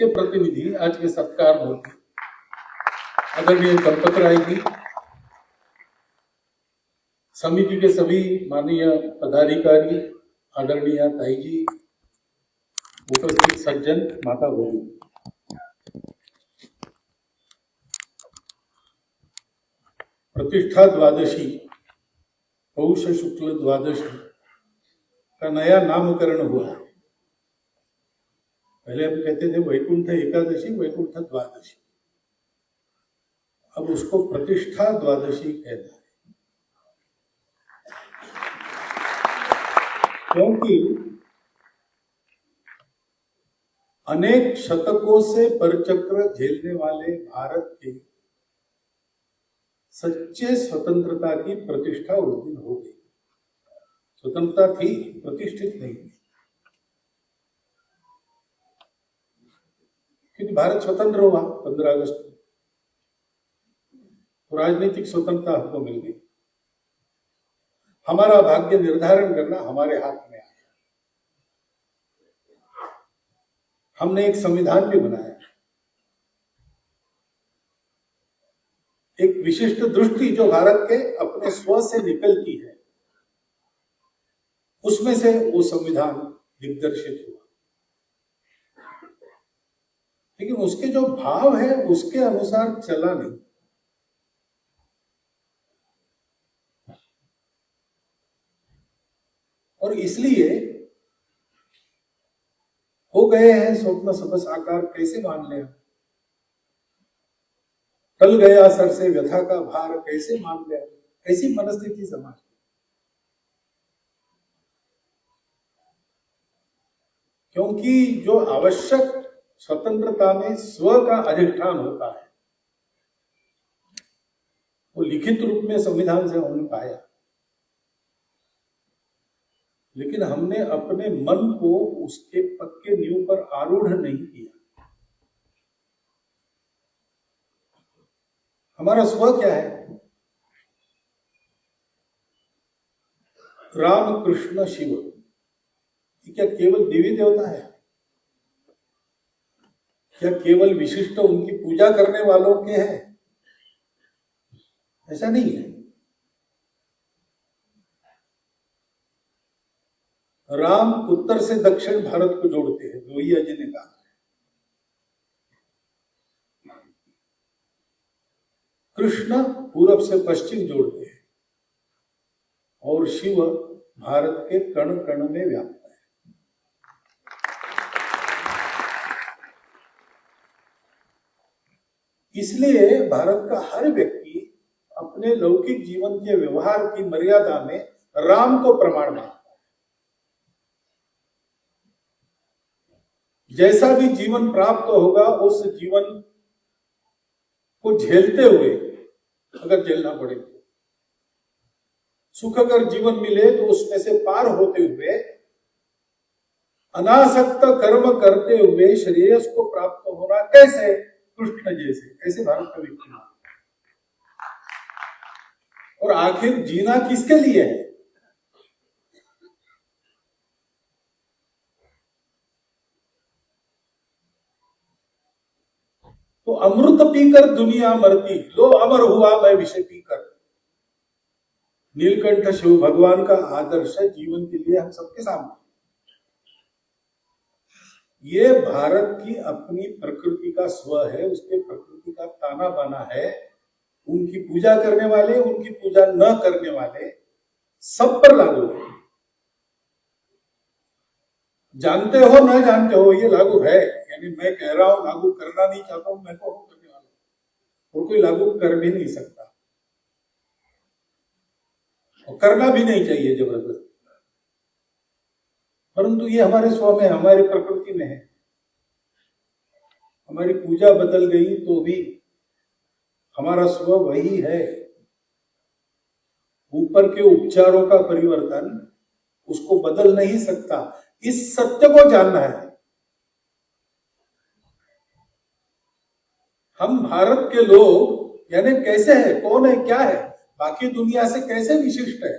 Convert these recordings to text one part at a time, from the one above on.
मुख्य प्रतिनिधि आज के सत्कार होते आदरणीय दंपत राय जी, समिति के सभी माननीय पदाधिकारी, आदरणीय ताई जी, उपस्थित सज्जन, माता बहू, प्रतिष्ठा द्वादशी, पौष शुक्ल द्वादशी का नया नामकरण हुआ। पहले हम कहते थे वैकुंठ एकादशी, वैकुंठ द्वादशी, अब उसको प्रतिष्ठा द्वादशी कहना है, क्योंकि अनेक शतकों से परचक्र झेलने वाले भारत के सच्चे स्वतंत्रता की प्रतिष्ठा उस दिन हो गई। स्वतंत्रता थी, प्रतिष्ठित नहीं थी, क्योंकि भारत स्वतंत्र हुआ 15 अगस्त को, तो राजनीतिक स्वतंत्रता हमको मिल गई। हमारा भाग्य निर्धारण करना हमारे हाथ में आया। हमने एक संविधान भी बनाया, एक विशिष्ट दृष्टि जो भारत के अपने स्व से निकलती है, उसमें से वो संविधान दिग्दर्शित हुआ। लेकिन उसके जो भाव है उसके अनुसार चला नहीं। और इसलिए हो गए हैं स्वप्न सब साकार, कैसे मान ले, टल गया सर से व्यथा का भार, कैसे मान ले, ऐसी मनस्थिति समाज की। क्योंकि जो आवश्यक स्वतंत्रता में स्व का अधिष्ठान होता है, वो लिखित रूप में संविधान से हमने पाया, लेकिन हमने अपने मन को उसके पक्के नींव पर आरूढ़ नहीं किया। हमारा स्व क्या है? राम कृष्ण शिव, ये क्या केवल देवी देवता है? क्या केवल विशिष्ट उनकी पूजा करने वालों के हैं? ऐसा नहीं है। राम उत्तर से दक्षिण भारत को जोड़ते हैं, लोहिया जी ने कहा। कृष्ण पूरब से पश्चिम जोड़ते हैं, और शिव भारत के कण कण में व्याप्त है। इसलिए भारत का हर व्यक्ति अपने लौकिक जीवन के व्यवहार की मर्यादा में राम को प्रमाण मानता है। जैसा भी जीवन प्राप्त होगा, उस जीवन को झेलते हुए, अगर झेलना पड़े, सुखकर जीवन मिले तो उसमें से पार होते हुए, अनासक्त कर्म करते हुए श्रेयस को प्राप्त होना, कैसे? कृष्ण जैसे, कैसे भारत का व्यक्ति। और आखिर जीना किसके लिए है? तो अमृत पीकर दुनिया मरती, लो अमर हुआ मैं विषय पीकर। नीलकंठ शिव भगवान का आदर्श जीवन के लिए हम सबके सामने। ये भारत की अपनी प्रकृति का स्व है, उसके प्रकृति का ताना बाना है। उनकी पूजा करने वाले, उनकी पूजा न करने वाले, सब पर लागू है। जानते हो न जानते हो, ये लागू है। यानी मैं कह रहा हूं, लागू करना नहीं चाहता हूं, मैं तो हूं करने वाला, और कोई लागू कर भी नहीं सकता, और करना भी नहीं चाहिए जबरदस्ती। परंतु ये हमारे स्व में, हमारी प्रकृति में है। हमारी पूजा बदल गई तो भी हमारा स्व वही है। ऊपर के उपचारों का परिवर्तन उसको बदल नहीं सकता। इस सत्य को जानना है। हम भारत के लोग यानी कैसे है, कौन है, क्या है, बाकी दुनिया से कैसे विशिष्ट है।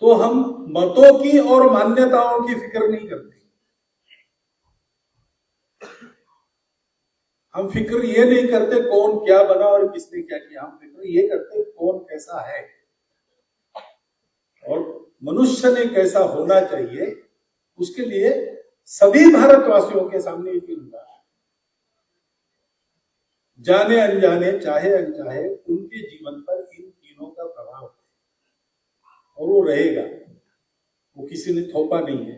तो तो हम मतों की और मान्यताओं की फिक्र नहीं करते। हम फिक्र ये नहीं करते कौन क्या बना और किसने क्या किया, हम फिक्र ये करते कौन कैसा है और मनुष्य ने कैसा होना चाहिए। उसके लिए सभी भारतवासियों के सामने ये तीन उदाहरण, जाने अनजाने चाहे अनचाहे, उनके जीवन पर इन तीनों का प्रभाव है और वो रहेगा। वो किसी ने थोपा नहीं है।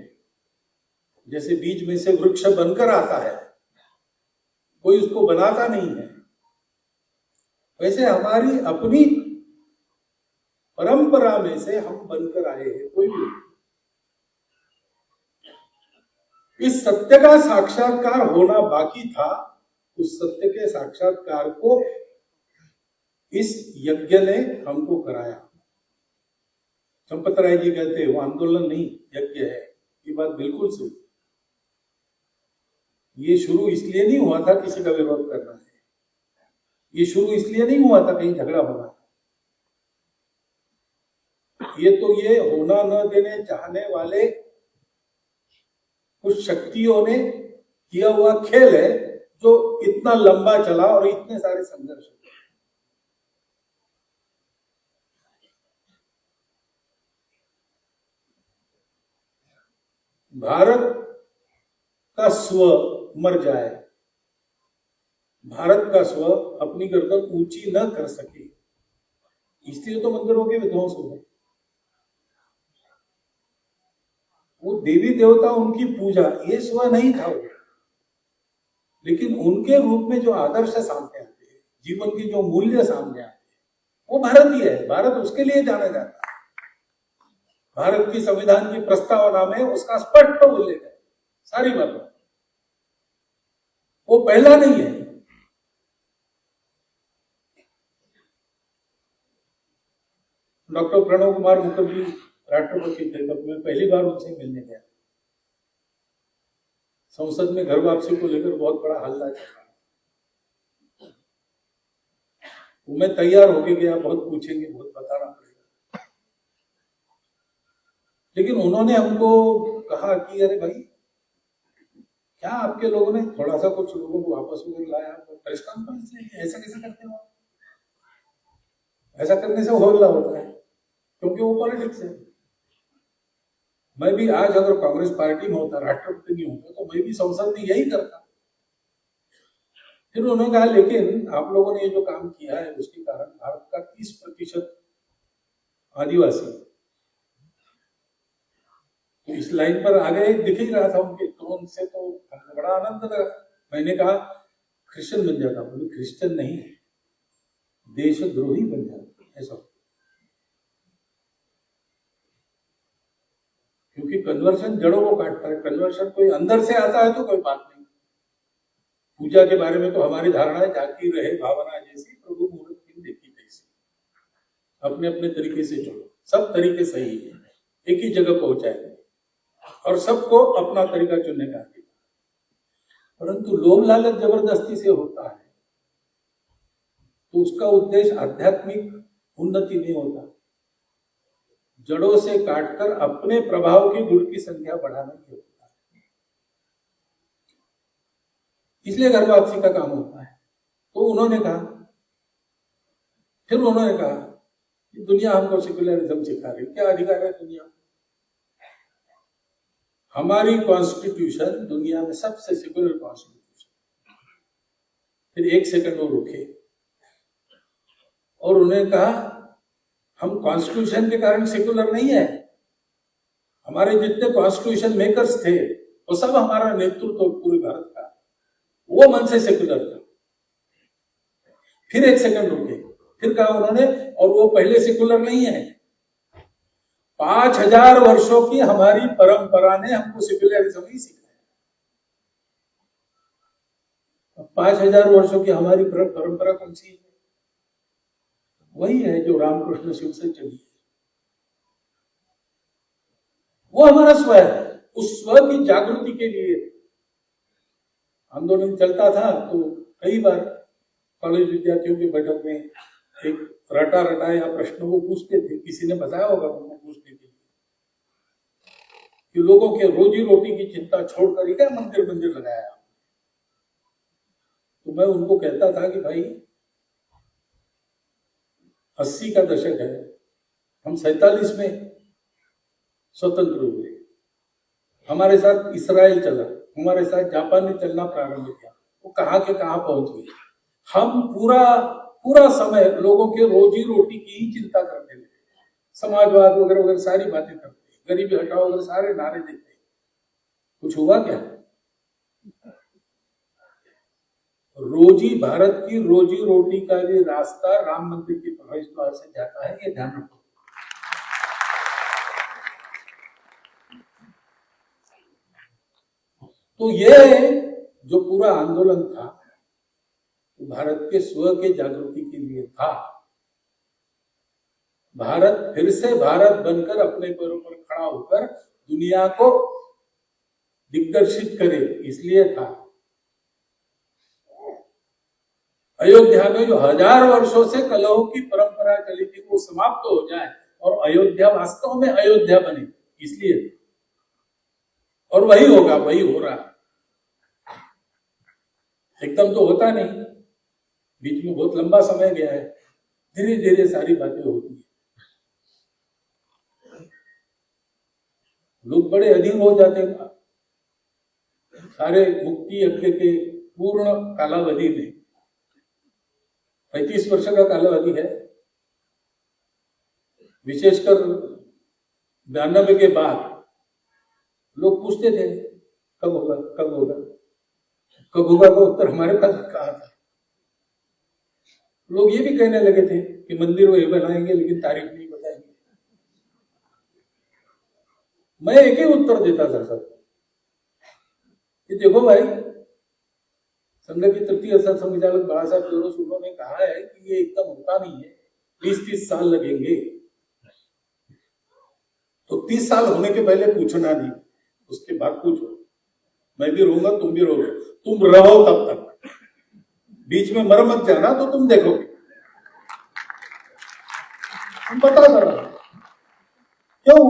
जैसे बीज में से वृक्ष बनकर आता है, कोई उसको बनाता नहीं है, वैसे हमारी अपनी परंपरा में से हम बनकर आए हैं। कोई भी इस सत्य का साक्षात्कार होना बाकी था, उस सत्य के साक्षात्कार को इस यज्ञ ने हमको कराया। चंपत राय जी कहते हैं वो आंदोलन नहीं यज्ञ है। ये बात बिल्कुल सही। ये शुरू इसलिए नहीं हुआ था किसी का विरोध करना है, ये शुरू इसलिए नहीं हुआ था कहीं झगड़ा बना। ये तो ये होना न देने चाहने वाले कुछ शक्तियों ने किया हुआ खेल है जो इतना लंबा चला और इतने सारे संघर्ष हुए। भारत का स्व मर जाए, भारत का स्व अपनी गर्दन ऊंची न कर सके, इसलिए तो मंदिरों के विध्वंस हो गए। वो देवी देवता उनकी पूजा, ये स्व नहीं था वो, लेकिन उनके रूप में जो आदर्श सामने आते हैं, जीवन के जो मूल्य सामने आते हैं, वो भारतीय है। भारत उसके लिए जाना जाता है। भारत की संविधान की प्रस्तावना में उसका स्पष्ट उल्लेख है सारी बातों। वो पहला नहीं है। डॉक्टर प्रणव कुमार मुखर्जी राष्ट्रपति थे, तब मैं पहली बार उनसे मिलने गया। संसद में घर वापसी को लेकर बहुत बड़ा हल्ला चला। तो मैं तैयार होके गया, बहुत पूछेंगे, बहुत बताना पड़ेगा। लेकिन उन्होंने हमको कहा कि अरे भाई, क्या आपके लोगों ने थोड़ा सा कुछ लोगों को वापस में लाया, प्रेस कॉन्फ्रेंस ले, ऐसा कैसे करते हो? ऐसा करने से हल्ला होता है, क्योंकि वो पॉलिटिक्स है। मैं भी आज अगर कांग्रेस पार्टी में होता, राष्ट्रपति नहीं होता, तो मैं भी संसद में यही करता। फिर उन्होंने कहा लेकिन आप लोगों ने ये जो काम किया है उसके कारण भारत का 30% आदिवासी तो इस लाइन पर आ गए। दिख ही रहा था उनके टोन से, तो हमको बड़ा आनंद लगा। मैंने कहा क्रिश्चियन बन जाता। बोले क्रिश्चियन नहीं, देशद्रोही बन जाता ऐसा, क्योंकि कन्वर्शन जड़ों को काटता है। कन्वर्शन कोई अंदर से आता है तो कोई बात नहीं। पूजा के बारे में तो हमारी धारणा है, जाती रहे भावना जैसी, प्रभु मुहूर्त की देखी कैसी। अपने अपने तरीके से चलो, सब तरीके सही है, एक ही जगह पहुंचाएंगे और सबको अपना तरीका चुनने का अधिकार। परंतु लोभ लालच जबरदस्ती से होता है तो उसका उद्देश्य आध्यात्मिक उन्नति नहीं होता, जड़ों से काटकर अपने प्रभाव की गुण की संख्या बढ़ाना ही होता है। इसलिए घर वापसी का काम होता है। तो उन्होंने कहा, फिर उन्होंने कहा कि दुनिया हमको सेक्युलरिज्म सिखा रही, क्या अधिकार है दुनिया? हमारी कॉन्स्टिट्यूशन दुनिया में सबसे सेक्युलर कॉन्स्टिट्यूशन। फिर एक सेकंड वो रुके और उन्होंने कहा हम कॉन्स्टिट्यूशन के कारण सेक्युलर नहीं है। हमारे जितने कॉन्स्टिट्यूशन मेकर्स थे वो सब हमारा नेतृत्व पूरे भारत का, वो मन से सेक्युलर था। फिर एक सेकंड रुके, फिर कहा उन्होंने, और वो पहले सेक्युलर नहीं है। 5000 वर्षों की हमारी परंपरा ने हमको सेक्युलरिज्म ही सिखाया। 5000 वर्षों की हमारी परंपरा कौन सी है? वही है जो रामकृष्ण शिव से चली है। वो हमारा स्व है। उस स्व की जागृति के लिए आंदोलन चलता था। तो कई बार कॉलेज विद्यार्थियों की बैठक में एक रटा रटाया प्रश्नों को पूछते थे, किसी ने बताया होगा उनको पूछने के लिए, कि लोगों के रोजी रोटी की चिंता छोड़कर ही क्या मंदिर मंदिर लगाया। तो मैं उनको कहता था कि भाई 80 का दशक है, हम 47 में स्वतंत्र हुए, हमारे साथ इसराइल चला, हमारे साथ जापान ने चलना प्रारंभ किया, वो कहाँ के कहाँ पहुंच गए। हम पूरा समय लोगों के रोजी रोटी की ही चिंता करते थे, समाजवाद वगैरह वगैरह सारी बातें करते, गरीबी हटाओ वगैरह सारे नारे देते, कुछ हुआ क्या? भारत की रोजी रोटी का भी रास्ता राम मंदिर के प्रवेश द्वार से जाता है, ये ध्यान रखो। तो ये जो पूरा आंदोलन था भारत के स्व के जागृति के लिए था। भारत फिर से भारत बनकर अपने पैरों पर खड़ा होकर दुनिया को दिग्दर्शित करे, इसलिए था। अयोध्या में जो 1000 वर्षों से कलहों की परंपरा चली थी वो समाप्त हो जाए और अयोध्या वास्तव में अयोध्या बने, इसलिए। और वही होगा, वही हो रहा है। एकदम तो होता नहीं, बीच में बहुत लंबा समय गया है, धीरे धीरे सारी बातें होती है। लोग बड़े अधीन हो जाते हैं सारे मुक्ति यज्ञ के पूर्ण कालावधि में। 35 वर्ष का कालावधि है, विशेषकर 92 के बाद लोग पूछते थे कब होगा कब होगा कब होगा, का उत्तर हमारे पास कहा था। लोग ये भी कहने लगे थे कि मंदिर वही बनाएंगे लेकिन तारीख नहीं बताएंगे। मैं एक ही उत्तर देता था सर कि देखो भाई, संघ के तृतीय संचालक बाला साहब जोरोस उन्होंने कहा है कि ये एकदम होता नहीं है, 20-30 साल लगेंगे। तो 30 साल होने के पहले पूछना नहीं, उसके बाद पूछो। मैं भी रहूंगा, तुम भी रहोगे, तुम रहो तब तक, बीच में मर मत जाना तो तुम देखोगे। तुम बता जरा क्यों?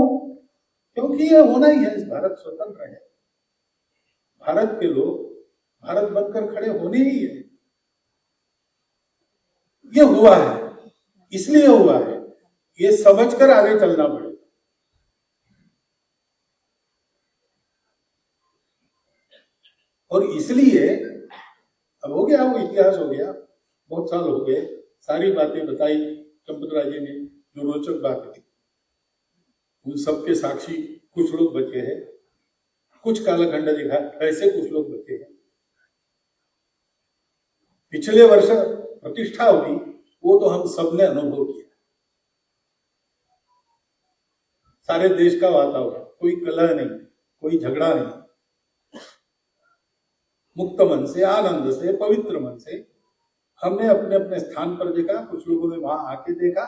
क्योंकि ये होना ही है। भारत स्वतंत्र है, भारत के लोग भारत बनकर खड़े होने ही है। ये हुआ है, इसलिए हुआ है, ये समझकर आगे चलना पड़ेगा। और इसलिए अब हो गया, वो इतिहास हो गया, बहुत साल हो गए, सारी बातें बताई चंपतराय जी ने, जो रोचक बात थी उन सबके साक्षी कुछ लोग बचे हैं, कुछ कालखंड दिखा ऐसे कुछ लोग बचे हैं। पिछले वर्ष प्रतिष्ठा हुई, वो तो हम सबने अनुभव किया। सारे देश का वातावरण, कोई कलह नहीं, कोई झगड़ा नहीं, मुक्त मन से, आनंद से, पवित्र मन से हमने अपने अपने स्थान पर देखा। कुछ लोगों ने वहां आके देखा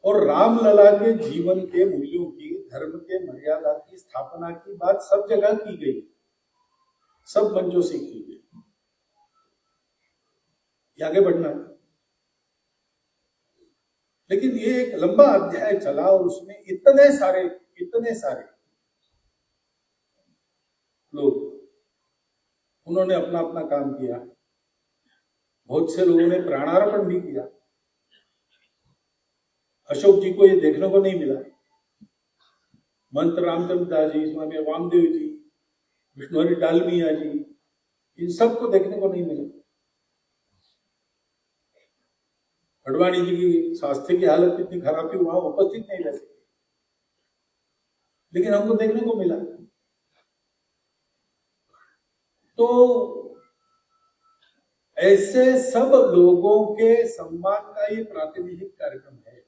और रामलला के जीवन के मूल्यों की, धर्म के मर्यादा की स्थापना की बात सब जगह की गई, सब मंचों से की गई। आगे बढ़ना है, लेकिन ये एक लंबा अध्याय चला और उसमें इतने सारे लोग उन्होंने अपना अपना काम किया। बहुत से लोगों ने प्राणार्पण भी किया। अशोक जी को ये देखने को नहीं मिला। महंत रामचंद्र दास जी, स्वामी वामदेव जी, विष्णुहरि डालमिया जी, इन सबको देखने को नहीं मिला। अडवाणी जी की स्वास्थ्य की हालत इतनी खराब थी, वहां उपस्थित नहीं रह सके, लेकिन हमको देखने को मिला। तो ऐसे सब लोगों के सम्मान का ये प्रातिनिधिक कार्यक्रम है,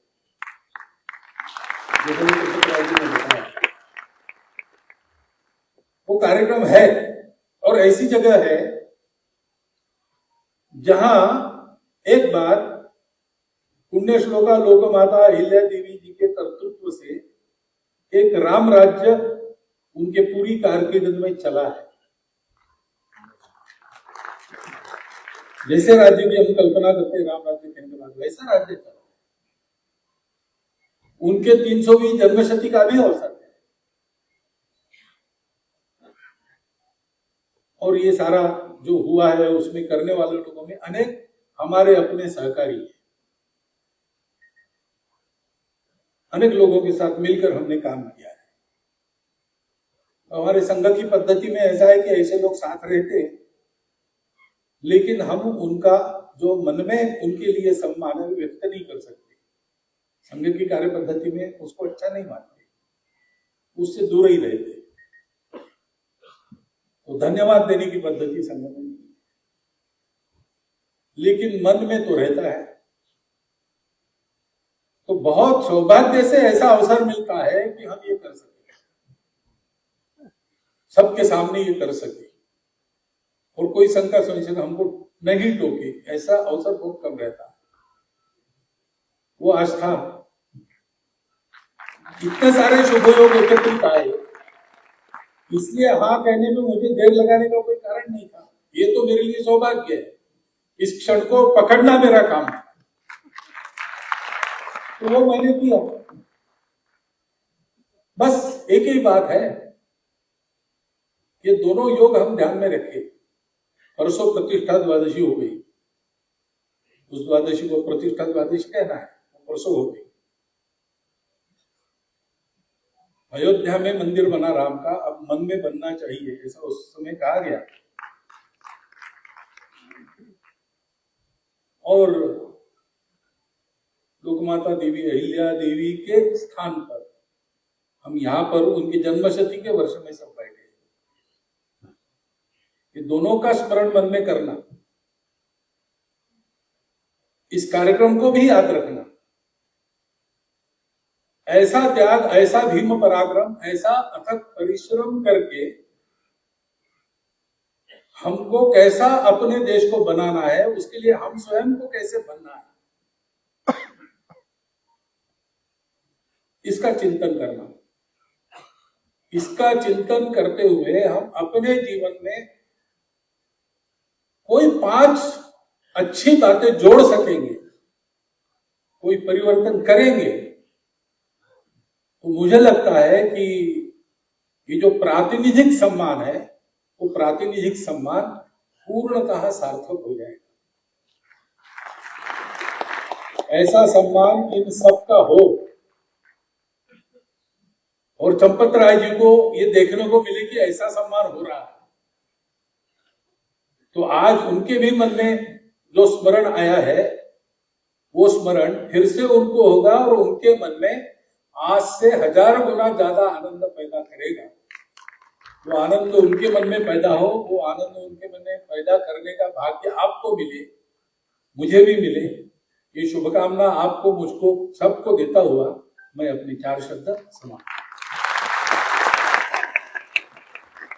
वो कार्यक्रम है। और ऐसी जगह है जहां एक बार पुण्य श्लोका लोकमाता अहिल्या देवी जी के कर्तृत्व से एक राम राज्य उनके पूरी कारकिर्द में चला है। जैसे राज्य की हम कल्पना करते हैं राम राज्य कहने के बाद, वैसा राज्य चला। उनके 320 जन्मशती का भी अवसर है। और ये सारा जो हुआ है उसमें करने वाले लोगों में अनेक हमारे अपने सहकारी हैं। अनेक लोगों के साथ मिलकर हमने काम किया है। हमारे संघ की पद्धति में ऐसा है कि ऐसे लोग साथ रहते हैं, लेकिन हम उनका जो मन में उनके लिए सम्मान है व्यक्त नहीं कर सकते। संघ की कार्य पद्धति में उसको अच्छा नहीं मानते, उससे दूर ही रहते। तो धन्यवाद देने की पद्धति संघ में नहीं, लेकिन मन में तो रहता है। तो बहुत सौभाग्य से ऐसा अवसर मिलता है कि हम ये कर सके, सबके सामने ये कर सके, और कोई संघ का संशोधन हमको नहीं टोके, ऐसा अवसर बहुत कम रहता है। वो आस्था, इतने सारे शुभ योग एकत्रित आए, इसलिए हाँ कहने में मुझे देर लगाने का कोई कारण नहीं था। ये तो मेरे लिए सौभाग्य है, इस क्षण को पकड़ना मेरा काम है, तो वो मैंने किया। बस एक ही बात है, ये दोनों योग हम ध्यान में रखें। परसों प्रतिष्ठा द्वादशी हो गई, उस द्वादशी को प्रतिष्ठा द्वादशी कहना है, परसों हो गई। अयोध्या में मंदिर बना राम का, अब मन में बनना चाहिए, ऐसा उस समय कहा गया। और लोकमाता देवी अहिल्या देवी के स्थान पर हम यहाँ पर उनकी जन्मशती के वर्ष में सब बैठे, ये दोनों का स्मरण मन में करना, इस कार्यक्रम को भी याद रखना। ऐसा त्याग, ऐसा भीम पराक्रम, ऐसा अथक परिश्रम करके हमको कैसा अपने देश को बनाना है, उसके लिए हम स्वयं को कैसे बनना है, इसका चिंतन करना। इसका चिंतन करते हुए हम अपने जीवन में कोई 5 अच्छी बातें जोड़ सकेंगे, कोई परिवर्तन करेंगे, तो मुझे लगता है कि ये जो प्रातिनिधिक सम्मान है, वो प्रातिनिधिक सम्मान पूर्णतः सार्थक हो जाएगा। ऐसा सम्मान इन सबका हो, और चंपत राय जी को ये देखने को मिले कि ऐसा सम्मान हो रहा है, तो आज उनके भी मन में जो स्मरण आया है, वो स्मरण फिर से उनको होगा, और उनके मन में आज से 1000 गुना ज्यादा आनंद पैदा करेगा। वो आनंद उनके मन में पैदा हो, वो आनंद उनके मन में पैदा करने का भाग्य आपको मिले, मुझे भी मिले। ये शुभकामना आपको, मुझको, सबको देता हुआ मैं अपनी 4 शब्द समाप्त